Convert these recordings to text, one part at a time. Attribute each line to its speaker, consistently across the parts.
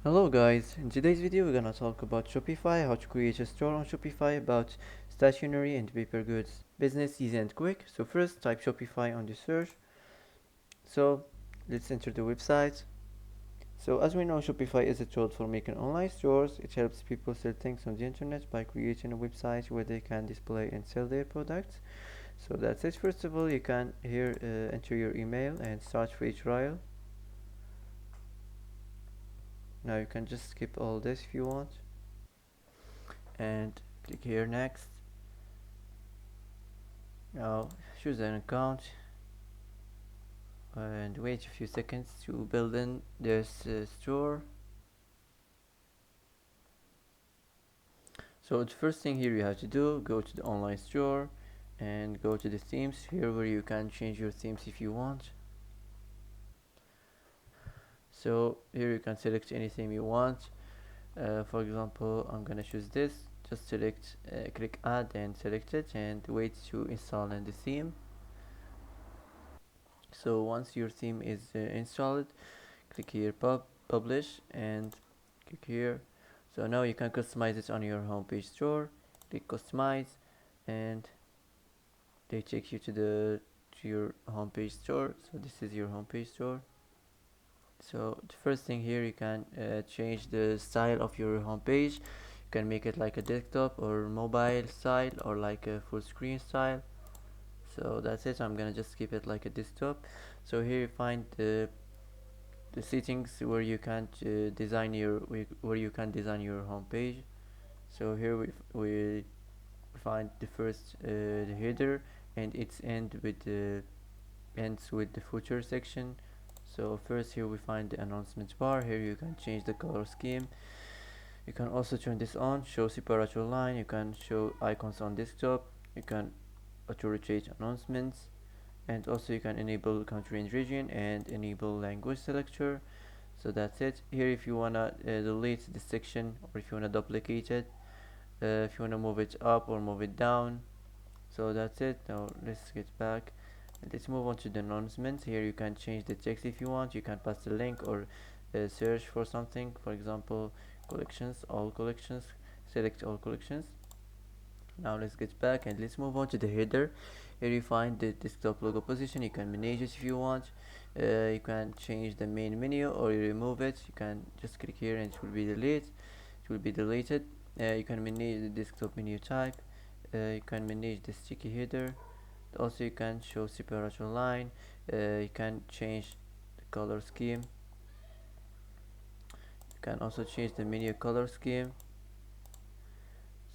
Speaker 1: Hello guys, in today's video we're gonna talk about Shopify, how to create a store on Shopify, about stationery and paper goods. Business easy and quick. So first type Shopify on the search. So let's enter the website. So as we know, Shopify is a tool for making online stores. It helps people sell things on the internet by creating a website where they can display and sell their products. So that's it. First of all, you can here enter your email and start free trial. Now you can just skip all this if you want and click here next. Now choose an account and wait a few seconds to build in this store. So the first thing here you have to do, go to the online store and go to the themes here where you can change your themes if you want. So here you can select any theme you want. For example, I'm gonna choose this. Just select, click add and select it and wait to install in the theme. So once your theme is installed, click here publish and click here. So now you can customize it on your homepage store. Click customize and they take you to your homepage store. So this is your homepage store. So the first thing here, you can change the style of your homepage. You can make it like a desktop or mobile style or like a full screen style. So that's it. I'm gonna just keep it like a desktop. So here you find the settings where you can design your home page. So here we find the first the header, and its ends with the footer section. So first here we find the announcement bar. Here you can change the color scheme. You can also turn this on, show separate line. You can show icons on desktop. You can auto rotate announcements, and also you can enable country and region and enable language selector. So that's it. Here if you wanna delete this section, or if you wanna duplicate it, if you wanna move it up or move it down. So that's it. Now let's get back. Let's move on to the announcements. Here you can change the text if you want. You can pass the link or search for something. For example, collections, all collections. Select all collections. Now let's get back and let's move on to the header. Here you find the desktop logo position. You can manage it if you want. You can change the main menu or you remove it. You can just click here and it will be deleted. You can manage the desktop menu type. You can manage the sticky header. Also you can show separate line. You can change the color scheme. You can also change the menu color scheme.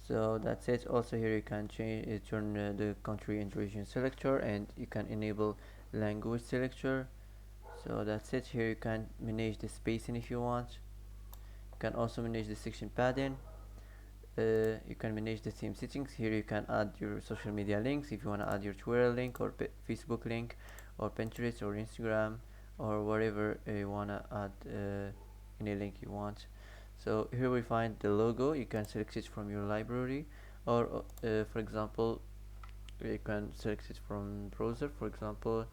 Speaker 1: So that's it. Also here you can turn the country and region selector, and you can enable language selector. So that's it. Here you can manage the spacing if you want. You can also manage the section padding. You can manage the theme settings. Here you can add your social media links if you want to add your Twitter link or Facebook link or Pinterest or Instagram or whatever you want to add any link you want. So here we find the logo. You can select it from your library, or for example you can select it from browser. For example,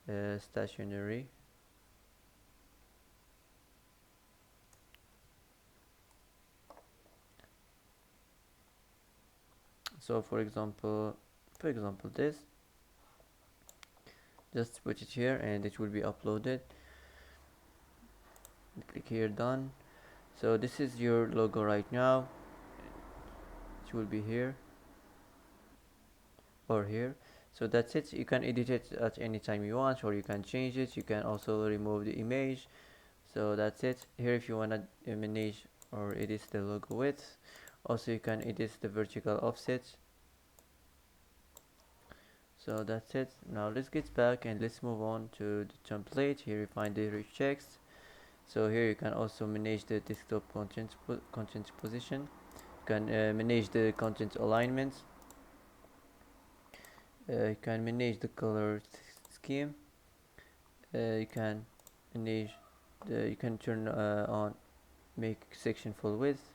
Speaker 1: Stationery. So for example this, just put it here and it will be uploaded. Click here, done. So this is your logo right now. It will be here or here. So that's it. You can edit it at any time you want, or you can change it. You can also remove the image. So that's it. Here if you want to manage or edit the logo width, also you can edit the vertical offset. So that's it. Now let's get back and let's move on to the template. Here you find the rich text. So here you can also manage the desktop content position. You can manage the content alignment. You can manage the color scheme. You can manage you can turn on make section full width.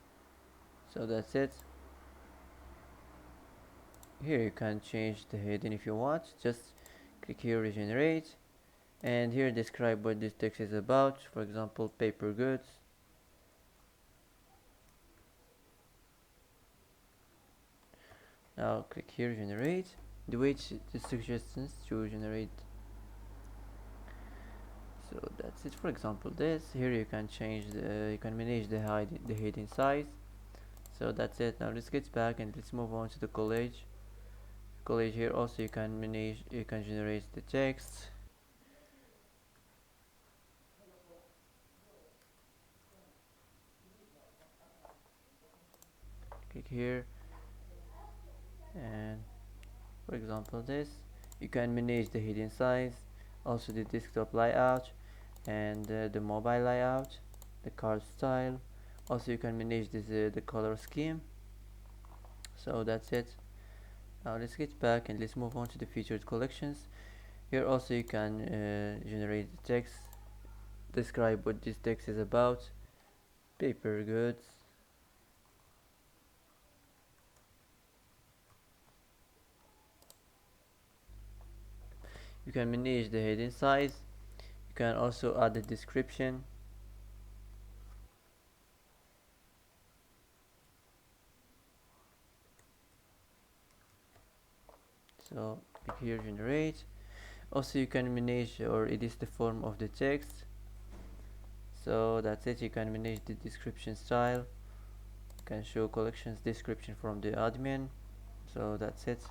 Speaker 1: So that's it. Here you can change the heading if you want. Just click here, regenerate, and here describe what this text is about. For example, paper goods. Now click here, generate. The weight the suggestions to generate. So that's it. For example, this here you can change you can manage the heading size. So that's it. Now let's get back and let's move on to the college. Here also you can generate the text. Click here, and for example this, you can manage the heading size, also the desktop layout, and the mobile layout, the card style. Also you can manage this the color scheme. So that's it. Now let's get back and let's move on to the featured collections. Here also you can generate the text, describe what this text is about, paper goods. You can manage the heading size. You can also add a description. So click here, generate. Also you can manage or edit the form of the text. So that's it. You can manage the description style. You can show collections description from the admin. So that's it.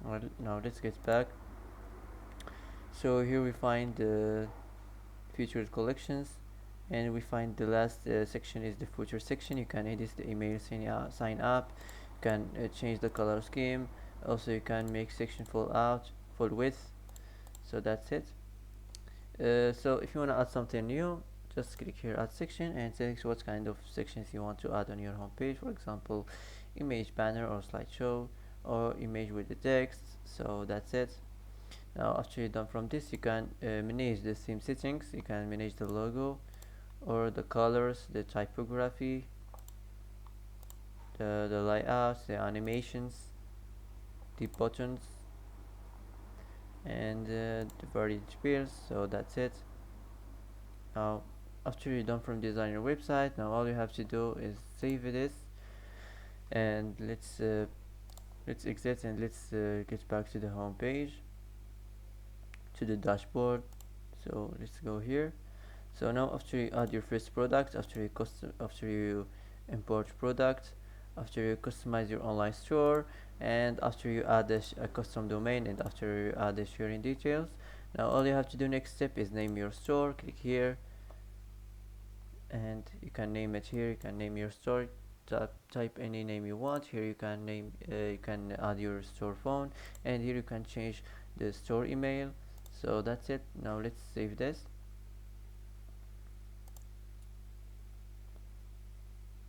Speaker 1: Well, now let's get back. So here we find the featured collections, and we find the last section is the footer section. You can edit the email sign up. You can change the color scheme. Also you can make section full width. So that's it. So if you want to add something new, just click here, add section, and select what kind of sections you want to add on your home page. For example, image banner or slideshow, or image with the text. So that's it. Now after you're done from this, you can manage the theme settings. You can manage the logo or the colors, the typography, the layouts, the animations, the buttons, and the variant fields. So that's it. Now after you're done from design your website, now all you have to do is save this, and let's exit and let's get back to the home page, to the dashboard. So let's go here. So now after you add your first product, after you import product, after you customize your online store, and after you add a custom domain, and after you add the sharing details, now all you have to do next step is name your store. Click here, and you can name it here. You can name your store. Type any name you want. Here you can you can add your store phone, and here you can change the store email. So that's it. Now let's save this.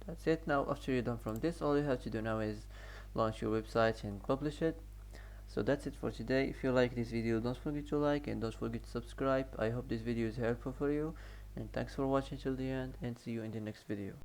Speaker 1: That's it. Now after you're done from this, all you have to do now is launch your website and publish it. So that's it for today. If you like this video, don't forget to like and don't forget to subscribe. I hope this video is helpful for you, and thanks for watching till the end, and see you in the next video.